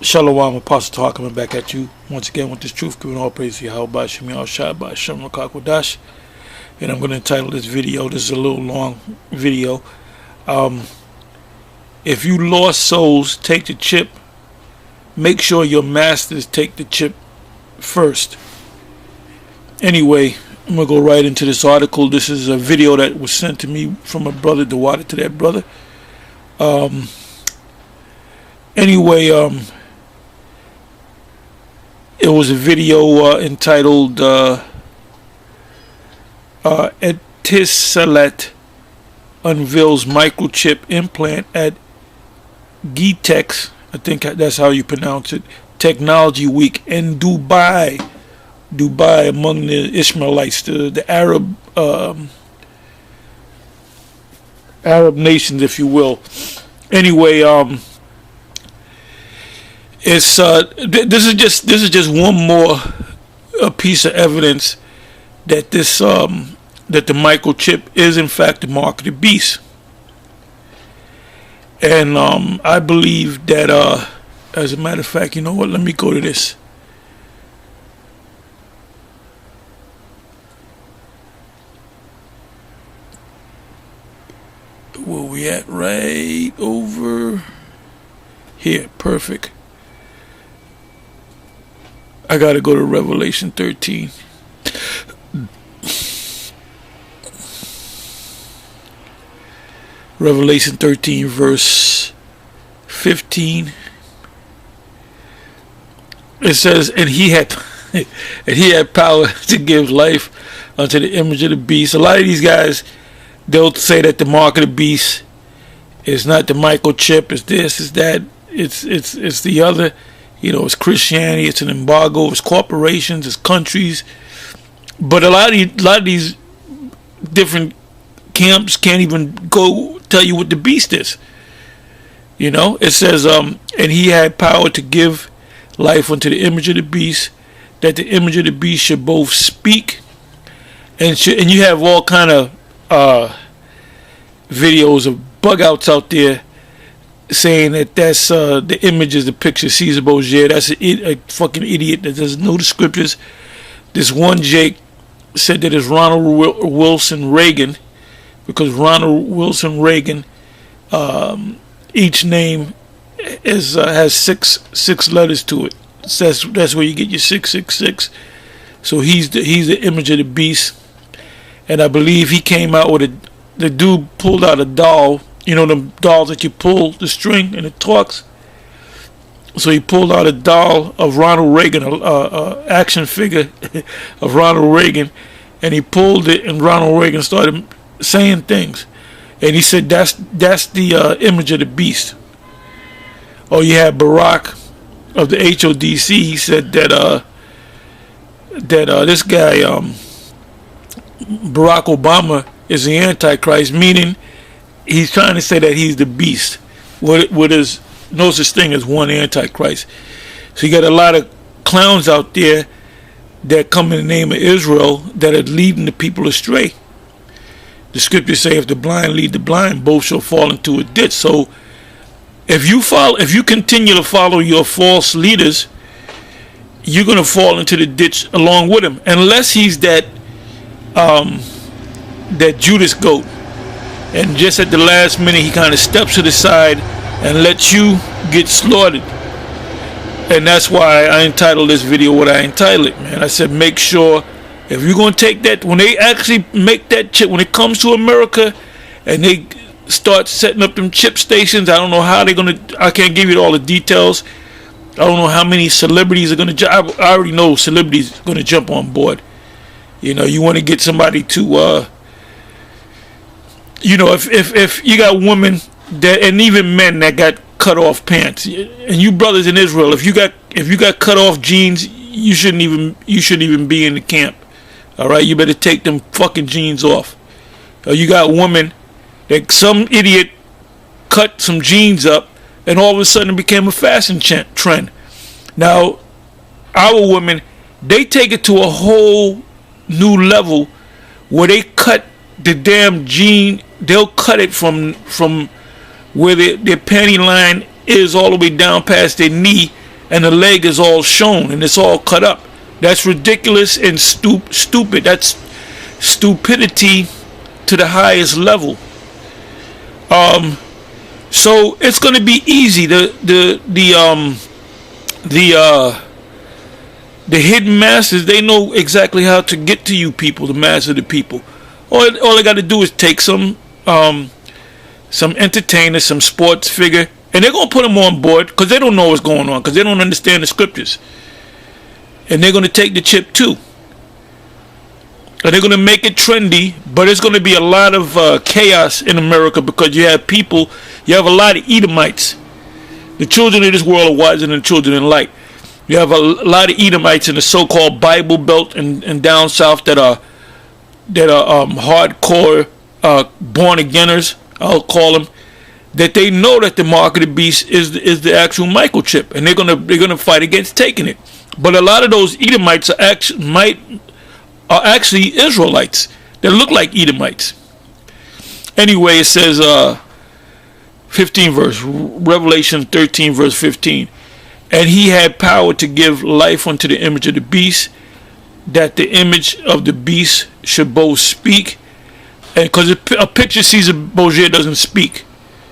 Shalom, Apostle Talk coming back at you once again with this truth, giving all praise to Yahweh Shemi Al Shai by Shem Rakakwadash. And I'm going to entitle this video, this is a little long video. If you lost souls, take the chip. Make sure your masters take the chip first. Anyway, I'm going to go right into this article. This is a video that was sent to me from a brother, the water to that brother. Anyway, it was a video entitled whatisthe666mark unveils microchip implant at GTEx, I think that's how you pronounce it, Technology Week in Dubai, among the Ishmaelites, the Arab nations, if you will. Anyway, it's this is just one more piece of evidence that this that the microchip is in fact the mark of the beast. And I believe that as a matter of fact, you know what, let me go to this. Where we at? Right over here. Perfect. I gotta go to Revelation 13. Revelation 13 verse 15. It says, and he had power to give life unto the image of the beast. A lot of these guys, they'll say that the mark of the beast is not the microchip, it's this, it's that, it's the other. You know, it's Christianity, it's an embargo, it's corporations, it's countries. But a lot of these different camps can't even go tell you what the beast is. You know, it says, and he had power to give life unto the image of the beast, that the image of the beast should both speak and you have all kind of videos of bug outs out there saying that that's the image is the picture Caesar Borgia. That's a fucking idiot that doesn't know the scriptures. This one Jake said that it's Ronald Wilson Reagan, because Ronald Wilson Reagan, each name has six letters to it. So that's where you get your 666. So he's the image of the beast, and I believe he came out with the dude pulled out a doll. You know, the dolls that you pull the string and it talks. So he pulled out a doll of Ronald Reagan, a action figure of Ronald Reagan, and he pulled it, and Ronald Reagan started saying things, and he said that's the image of the beast. Oh, you had Barack of the HODC. He said that this guy Barack Obama is the Antichrist, meaning he's trying to say that he's the beast. What is no such thing as one Antichrist. So you got a lot of clowns out there that come in the name of Israel that are leading the people astray. The scriptures say, if the blind lead the blind, both shall fall into a ditch. So if you continue to follow your false leaders, you're going to fall into the ditch along with him, unless he's that Judas goat. And just at the last minute, he kind of steps to the side and lets you get slaughtered. And that's why I entitled this video what I entitled it, man. I said, make sure, if you're going to take that, when they actually make that chip, when it comes to America, and they start setting up them chip stations, I don't know how they're going to, I can't give you all the details. I don't know how many celebrities are going to, I already know celebrities are going to jump on board. You know, you want to get somebody to, you know, if you got women that, and even men that got cut off pants, and you brothers in Israel, if you got cut off jeans, you shouldn't even be in the camp. All right, you better take them fucking jeans off. Or you got women that some idiot cut some jeans up, and all of a sudden it became a fashion trend. Now, our women, they take it to a whole new level where they cut the damn jean. They'll cut it from where their panty line is all the way down past their knee, and the leg is all shown and it's all cut up. That's ridiculous and stupid. That's stupidity to the highest level. So it's going to be easy. The hidden masters, they know exactly how to get to you people, the mass of the people. All they got to do is take some entertainer, some sports figure, and they're going to put them on board because they don't know what's going on, because they don't understand the scriptures. And they're going to take the chip too. And they're going to make it trendy, but it's going to be a lot of chaos in America, because you have a lot of Edomites. The children of this world are wiser than the children in light. You have a lot of Edomites in the so-called Bible Belt and down south that are hardcore born-againers, I'll call them, that they know that the mark of the beast is the actual microchip, and they're gonna fight against taking it. But a lot of those Edomites are actually Israelites that look like Edomites. Anyway, it says 15 verse, Revelation 13 verse 15. And he had power to give life unto the image of the beast, that the image of the beast should both speak. And because a picture Caesar Borgia doesn't speak.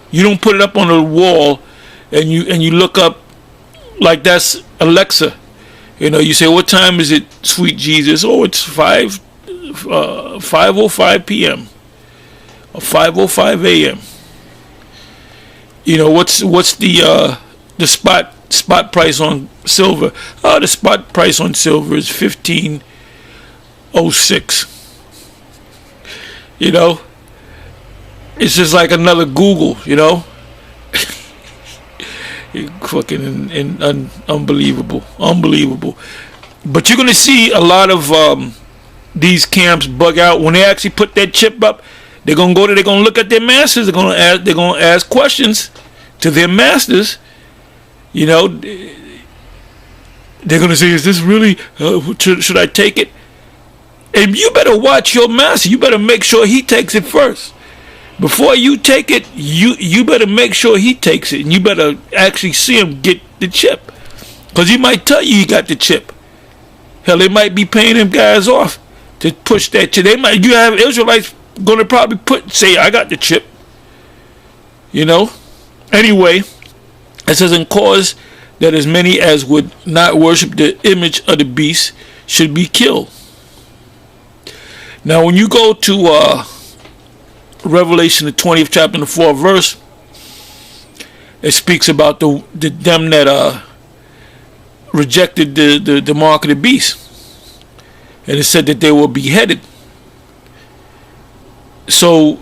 You don't put it up on the wall and you look up like that's Alexa. You know, you say, what time is it, sweet Jesus? Oh, it's 5:05 p.m. or 5:05 a.m. You know, what's the spot price on silver? Oh, the spot price on silver is 15.06. You know, it's just like another Google. You know. Fucking unbelievable. But you're gonna see a lot of these camps bug out when they actually put that chip up. They're gonna look at their masters. They're gonna ask questions to their masters. You know, they're gonna say, "Is this really? Should I take it?" And you better watch your master. You better make sure he takes it first. Before you take it, you better make sure he takes it, and you better actually see him get the chip, because he might tell you he got the chip. Hell, they might be paying them guys off to push that chip. You have Israelites going to probably say, "I got the chip." You know. Anyway, it says, "And cause that as many as would not worship the image of the beast should be killed." Now, when you go to Revelation, the 20th chapter and the 4th verse, it speaks about them that rejected the mark of the beast, and it said that they were beheaded. So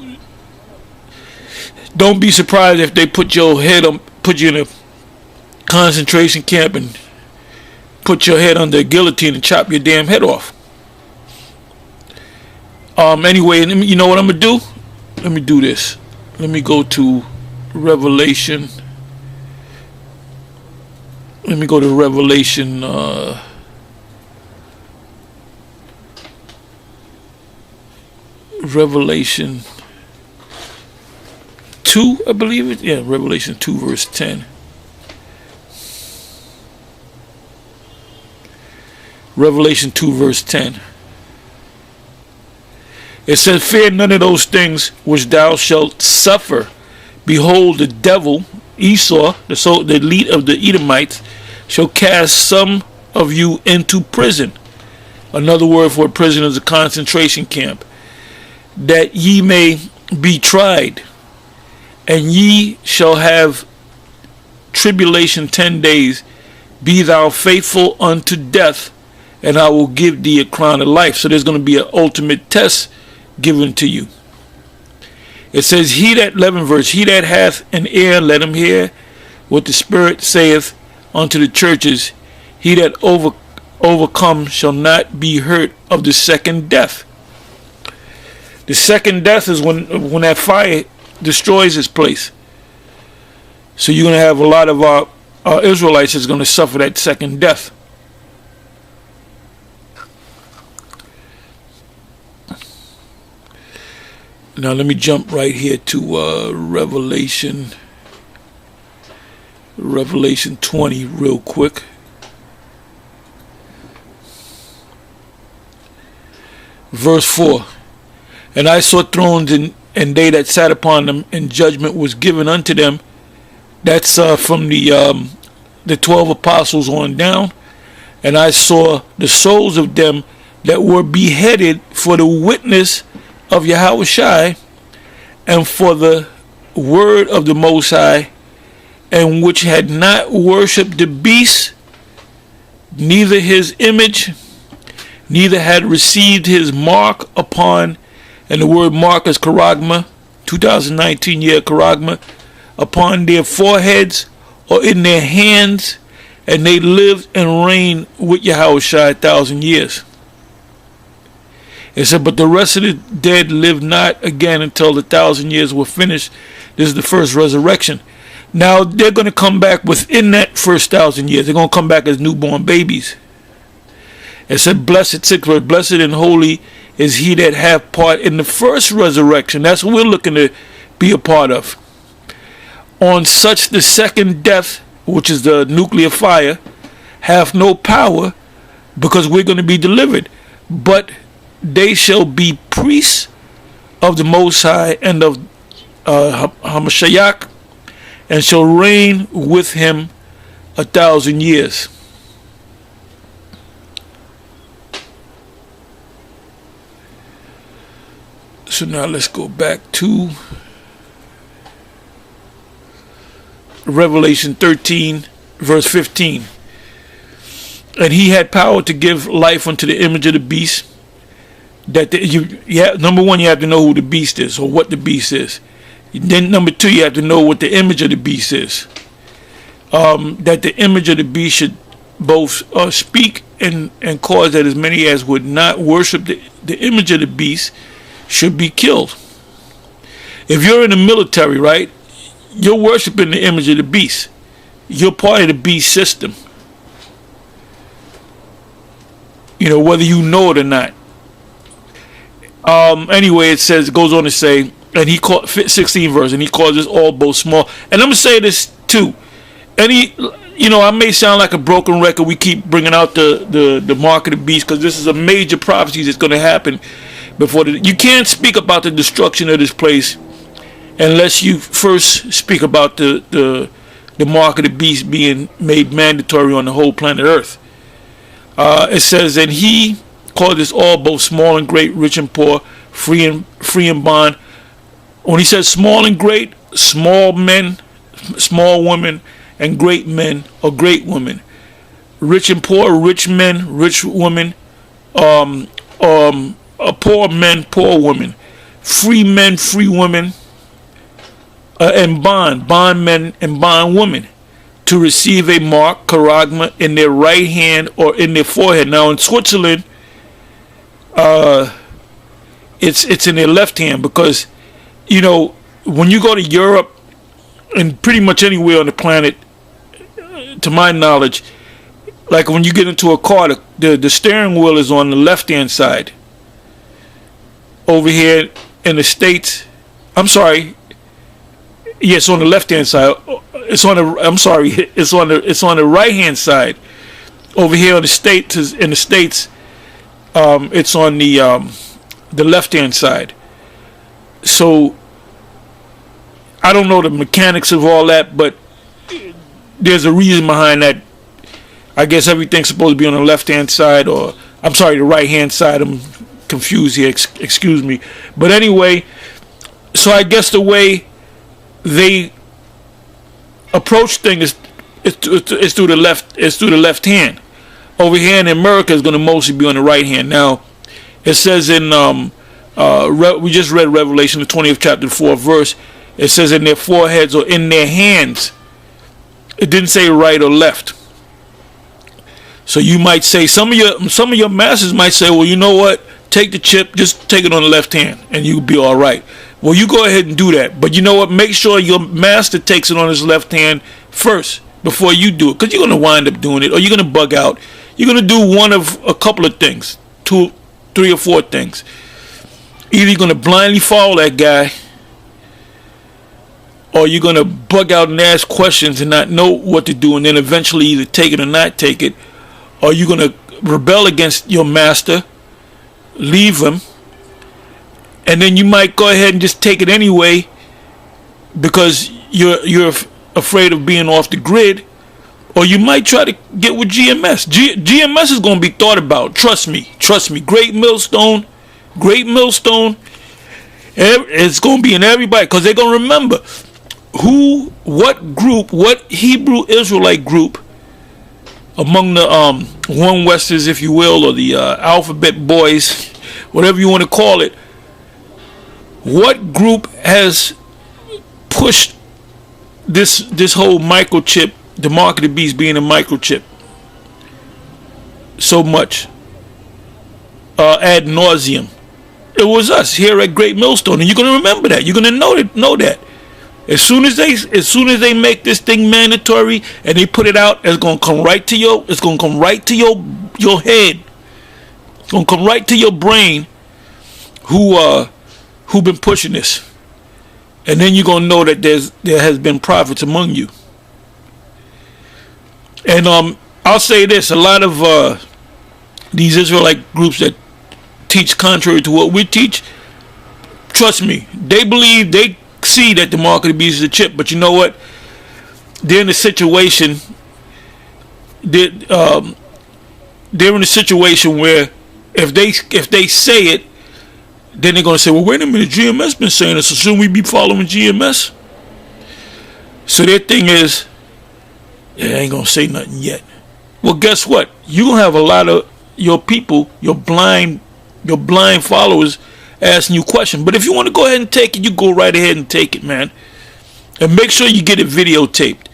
don't be surprised if they put you in a concentration camp and put your head under a guillotine and chop your damn head off. Anyway, you know what I'm gonna do? Let me do this. Let me go to Revelation. Let me go to Revelation. Revelation 2, I believe it. Yeah, Revelation 2, verse 10. Revelation 2, verse 10. It says, "Fear none of those things which thou shalt suffer. Behold, the devil, Esau, the lead of the Edomites, shall cast some of you into prison." Another word for a prison is a concentration camp. "That ye may be tried, and ye shall have tribulation 10 days. Be thou faithful unto death, and I will give thee a crown of life." So there's going to be an ultimate test given to you. It says, 11th verse, "He that hath an ear, let him hear what the Spirit saith unto the churches. He that overcome shall not be hurt of the second death." The second death is when that fire destroys his place. So you're going to have a lot of our Israelites that's going to suffer that second death. Now let me jump right here to Revelation Revelation 20 real quick. Verse 4. And I saw thrones, and they that sat upon them, and judgment was given unto them. That's from the 12 apostles on down. And I saw the souls of them that were beheaded for the witness of Yahushua and for the word of the Most High, and which had not worshipped the beast, neither his image, neither had received his mark upon, and the word mark is charagma, 2019 year charagma, upon their foreheads or in their hands, and they lived and reigned with Yahushua 1,000 years. It said, but the rest of the dead lived not again until the 1,000 years were finished. This is the first resurrection. Now they're going to come back within that first 1,000 years. They're going to come back as newborn babies. It said, blessed, sixth verse, blessed and holy is he that hath part in the first resurrection. That's what we're looking to be a part of. On such the second death, which is the nuclear fire, hath no power, because we're going to be delivered. But they shall be priests of the Most High and of Hamashiach, and shall reign with him 1,000 years. So now let's go back to Revelation 13 verse 15. And he had power to give life unto the image of the beast. That number one, you have to know who the beast is, or what the beast is. Then number two, you have to know what the image of the beast is. That the image of the beast should both speak and cause that as many as would not worship the image of the beast should be killed. If you're in the military, right, you're worshiping the image of the beast. You're part of the beast system. You know, whether you know it or not. Anyway, it says, it goes on to say, and he called 16 verse, and he calls this all both small. And I'm gonna say this too. I may sound like a broken record. We keep bringing out the mark of the beast, because this is a major prophecy that's going to happen before you can't speak about the destruction of this place unless you first speak about the mark of the beast being made mandatory on the whole planet Earth. It says, and he called this all both small and great, rich and poor, free and bond. When he says small and great, small men, small women, and great men or great women, rich and poor, rich men, rich women, poor men, poor women, free men, free women, and bond men and bond women, to receive a mark, charagma, in their right hand or in their forehead. Now in Switzerland, it's in their left hand, because when you go to Europe and pretty much anywhere on the planet, to my knowledge, like when you get into a car, the steering wheel is on the left hand side. Over here in the States, I'm sorry, yes, on the left hand side. It's on the right hand side. Over here in the States, it's on the left hand side. So I don't know the mechanics of all that, but there's a reason behind that. I guess everything's supposed to be on the left hand side, or I'm sorry, the right hand side. I'm confused here, excuse me. But anyway, so I guess the way they approach things is through the left hand. Over here in America is going to mostly be on the right hand. Now it says in we just read Revelation, the 20th chapter, 4th verse. It says in their foreheads or in their hands. It didn't say right or left. So you might say, some of your masters might say, well, you know what? Take the chip, just take it on the left hand, and you'll be all right. Well, you go ahead and do that. But you know what? Make sure your master takes it on his left hand first before you do it, because you're going to wind up doing it, or you're going to bug out. You're going to do one of a couple of things, 2, 3, or 4 things. Either you're going to blindly follow that guy, or you're going to bug out and ask questions and not know what to do, and then eventually either take it or not take it, or you're going to rebel against your master, leave him, and then you might go ahead and just take it anyway because you're afraid of being off the grid. Or you might try to get with GMS. GMS is going to be thought about. Trust me. Great Millstone. It's going to be in everybody, because they're going to remember what group, what Hebrew Israelite group among the One Westers, if you will, or the Alphabet Boys, whatever you want to call it, what group has pushed this whole microchip, the mark of the beast being a microchip, so much ad nauseum? It was us here at Great Millstone, and you're gonna remember that. You're gonna know that. As soon as they make this thing mandatory and they put it out, it's gonna come right to your head. It's gonna come right to your brain. Who been pushing this? And then you're gonna know that there has been prophets among you. And I'll say this: a lot of these Israelite groups that teach contrary to what we teach, trust me, they see that the mark of the beast is a chip. But you know what? They're in a situation. They're in a situation where if they say it, then they're gonna say, well, wait a minute, GMS been saying this, so shouldn't we be following GMS? So their thing is, yeah, they ain't gonna say nothing yet. Well, guess what? You're gonna have a lot of your people, your blind followers, asking you questions. But if you want to go ahead and take it, you go right ahead and take it, man. And make sure you get it videotaped.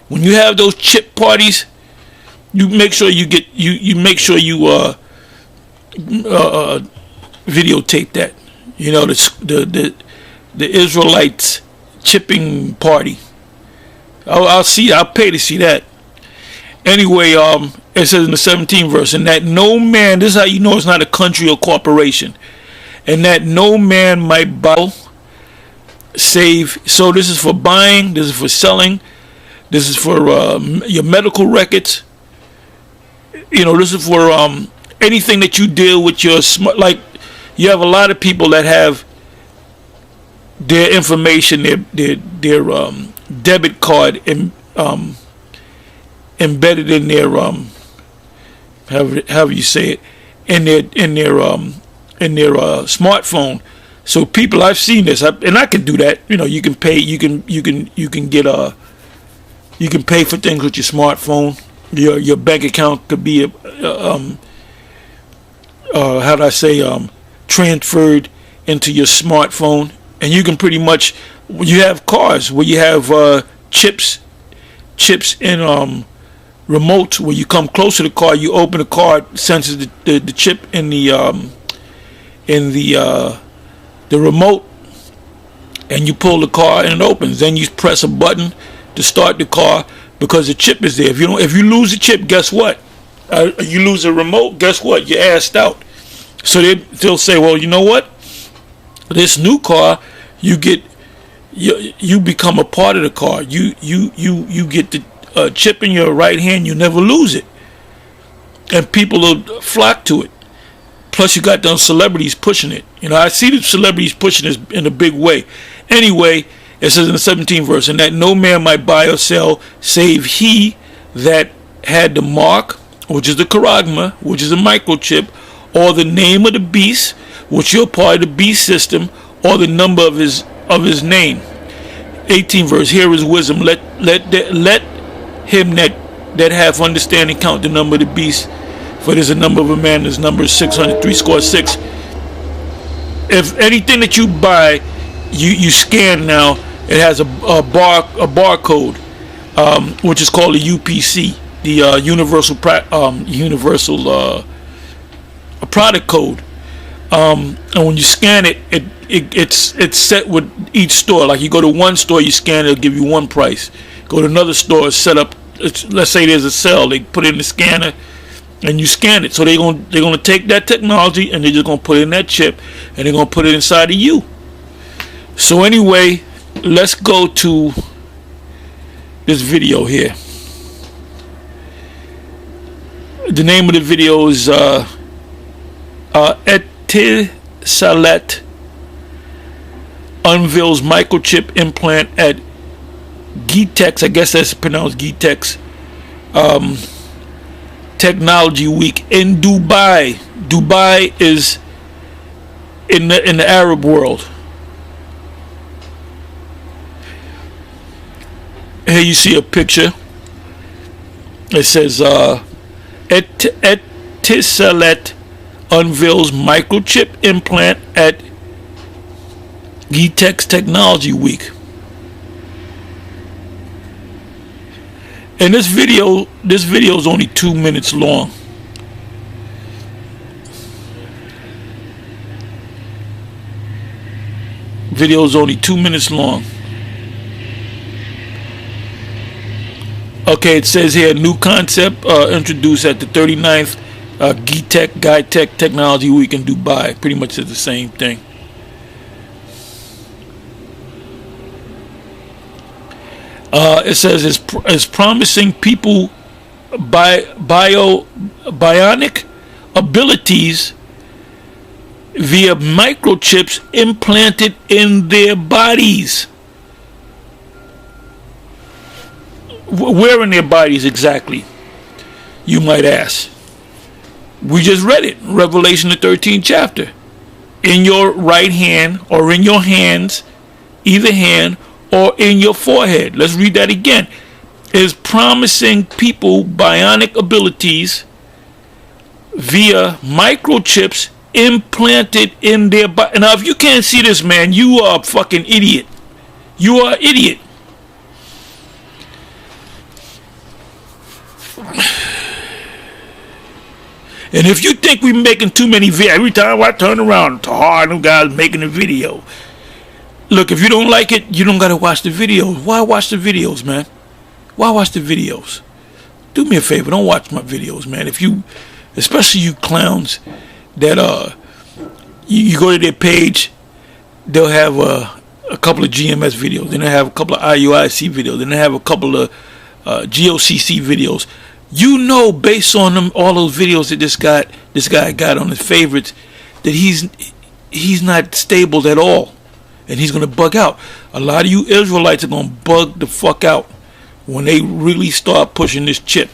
When you have those chip parties, you make sure you get you make sure you videotape that. You know, the Israelites chipping party. I'll pay to see that. Anyway, it says in the 17th verse, and that no man, this is how you know it's not a country or corporation, and that no man might buy, save. So this is for buying, this is for selling, this is for your medical records. You know, this is for anything that you deal with your smart. Like, you have a lot of people that have their information, their debit card embedded in their however you say it, in their smartphone. So people, I've seen this, and I can do that. You know, you can pay, you can get you can pay for things with your smartphone. Your bank account could be how do I say, transferred into your smartphone, and you can pretty much, you have cars where you have chips in remotes where you come close to the car, you open the car, it senses the chip in the remote, and you pull the car and it opens. Then you press a button to start the car because the chip is there. If you lose the chip, guess what? You lose a remote, guess what? You're assed out. So they'll say, well, you know what? This new car, you become a part of the car. You get the chip in your right hand, you never lose it, and people will flock to it. Plus, you got those celebrities pushing it. You know, I see the celebrities pushing this in a big way. Anyway, it says in the 17th verse, and that no man might buy or sell save he that had the mark, which is the charagma, which is a microchip, or the name of the beast, which you're part of the beast system, or the number of his name. 18th verse, here is wisdom. Let him that hath understanding count the number of the beast, for there's a number of a man, there's number 666. If anything that you buy, you scan now, it has a barcode, which is called a UPC, the universal product code. And when you scan it, it's set with each store. Like, you go to one store, you scan it, it'll give you one price. Go to another store, it's set up. Let's say there's a sale, they put it in the scanner, and you scan it. So they're gonna take that technology and they're just gonna put it in that chip, and they're gonna put it inside of you. So anyway, let's go to this video here. The name of the video is whatisthe666mark unveils microchip implant at Gitex, I guess that's pronounced Gitex, Technology Week in Dubai. Dubai is in the Arab world. Here you see a picture. It says whatisthe666mark unveils microchip implant at Gitex Technology Week. And this video is only 2 minutes long. Video is only 2 minutes long. Okay, it says here, new concept introduced at the 39th Gitex Technology Week in Dubai. Pretty much is the same thing. It says it's promising people bionic abilities via microchips implanted in their bodies. Where in their bodies exactly, you might ask? We just read it, Revelation the 13th chapter. In your right hand, or in your hands, either hand, or in your forehead. Let's read that again. Is promising people bionic abilities via microchips implanted in their body. Now, if you can't see this, man, you are a fucking idiot. You are an idiot. And if you think we're making too many videos, every time I turn around, Tahar, them guys making a video. Look, if you don't like it, you don't gotta watch the videos. Why watch the videos, man? Why watch the videos? Do me a favor, don't watch my videos, man. If you, especially you clowns that you go to their page, they'll have a couple of GMS videos, then they have a couple of IUIC videos, then they have a couple of GOCC videos. You know, based on them, all those videos that this guy got on his favorites, that he's not stable at all, and he's gonna bug out. A lot of you Israelites are gonna bug the fuck out when they really start pushing this chip.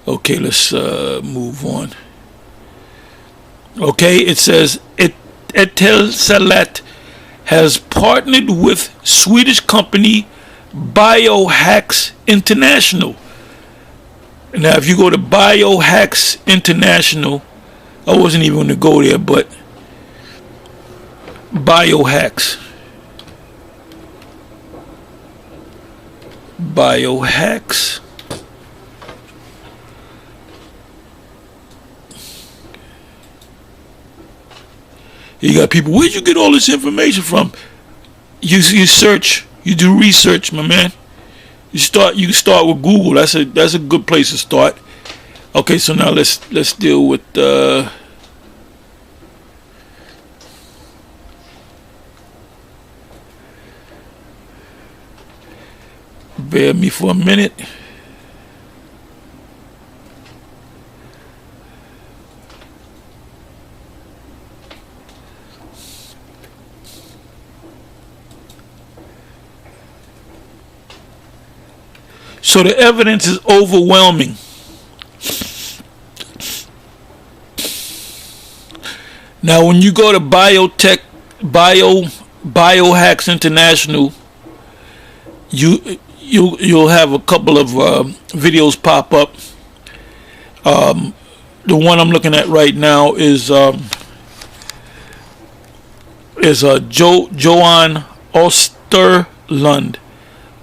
Okay, let's move on. Okay, it says whatisthe666mark has partnered with Swedish company Biohacks International. Now, if you go to Biohacks International, I wasn't even going to go there, but Biohacks. You got people, where'd you get all this information from? You search, you do research, my man. You start with Google. That's a good place to start. Okay, so now let's deal with bear me for a minute. So the evidence is overwhelming. Now, when you go to Biohacks International, you'll have a couple of videos pop up. The one I'm looking at right now is Johan Osterlund,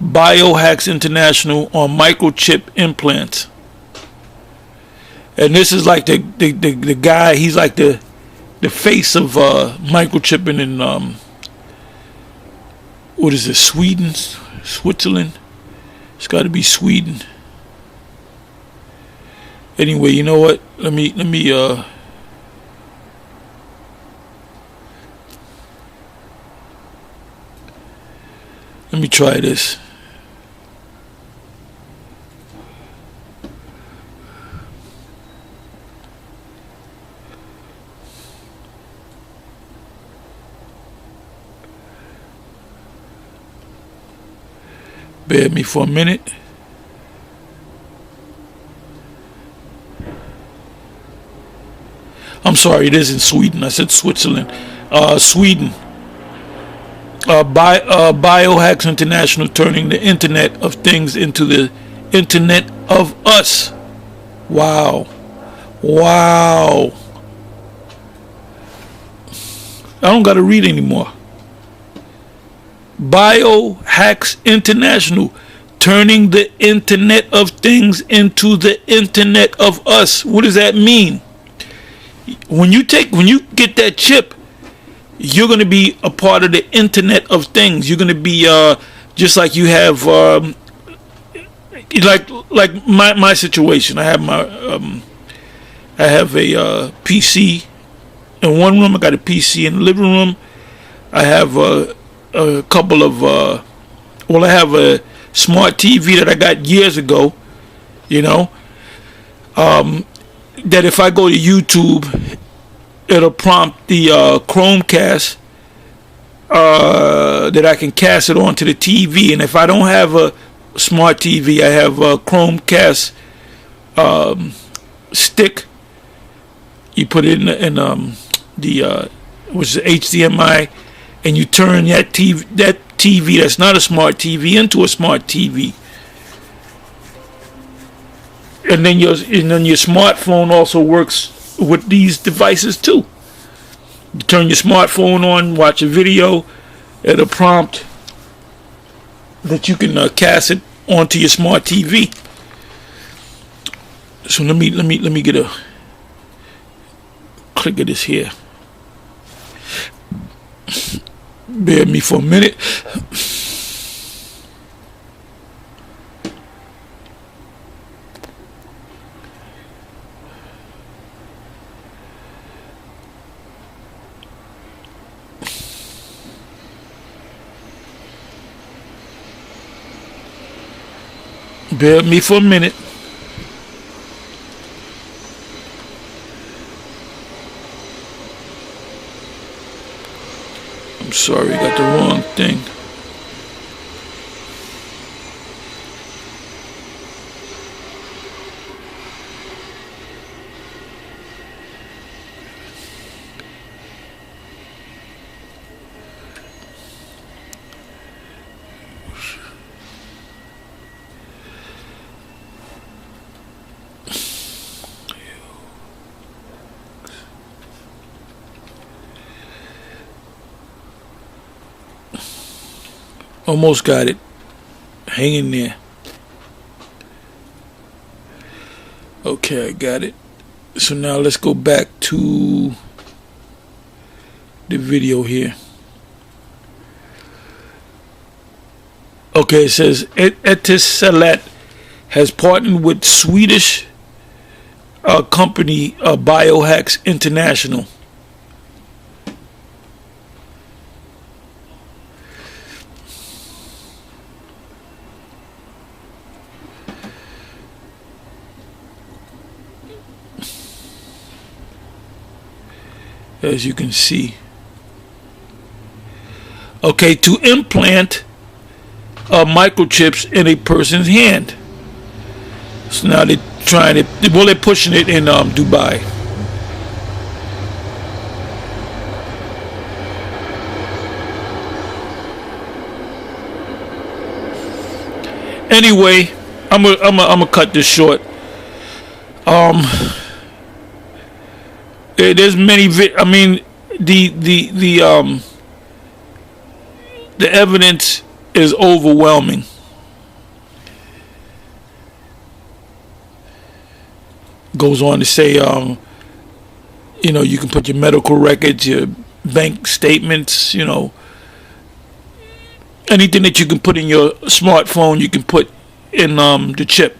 Biohacks International, on microchip implants. And this is like the guy, he's like the face of microchipping in what is it, Sweden, Switzerland? It's got to be Sweden. Anyway, you know what? Let me me try this. Bear me for a minute. I'm sorry, it is in Sweden. I said Switzerland. Sweden. Biohacks International, turning the Internet of Things into the Internet of Us. Wow. Wow. I don't got to read anymore. Biohacks International, turning the Internet of Things into the Internet of Us. What does that mean? When you get that chip, you're going to be a part of the Internet of Things. You're going to be just like you have like my situation. I have a PC in one room. I got a PC in the living room. I have a couple of I have a smart TV that I got years ago, you know, that if I go to YouTube, it'll prompt the Chromecast that I can cast it onto the TV. And if I don't have a smart TV, I have a Chromecast stick. You put it in which is HDMI, and you turn that TV that's not a smart TV into a smart TV. And then your smartphone also works with these devices too. You turn your smartphone on, watch a video, it'll prompt that you can cast it onto your smart TV. So let me get a click of this here. Bear with me for a minute. Bear with me for a minute. I'm sorry, got the wrong thing. Almost got it. Hang in there. Okay, I got it. So now let's go back to the video here. Okay, it says whatisthe666mark has partnered with Swedish company Biohacks International. As you can see. Okay, to implant microchips in a person's hand. So now they're trying it. Well, they're pushing it in Dubai. Anyway, I'm gonna cut this short. There's many. I mean, the evidence is overwhelming. Goes on to say, you know, you can put your medical records, your bank statements, you know, anything that you can put in your smartphone, you can put in the chip.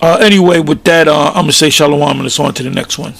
Anyway, with that, I'm gonna say shalom and it's on to the next one.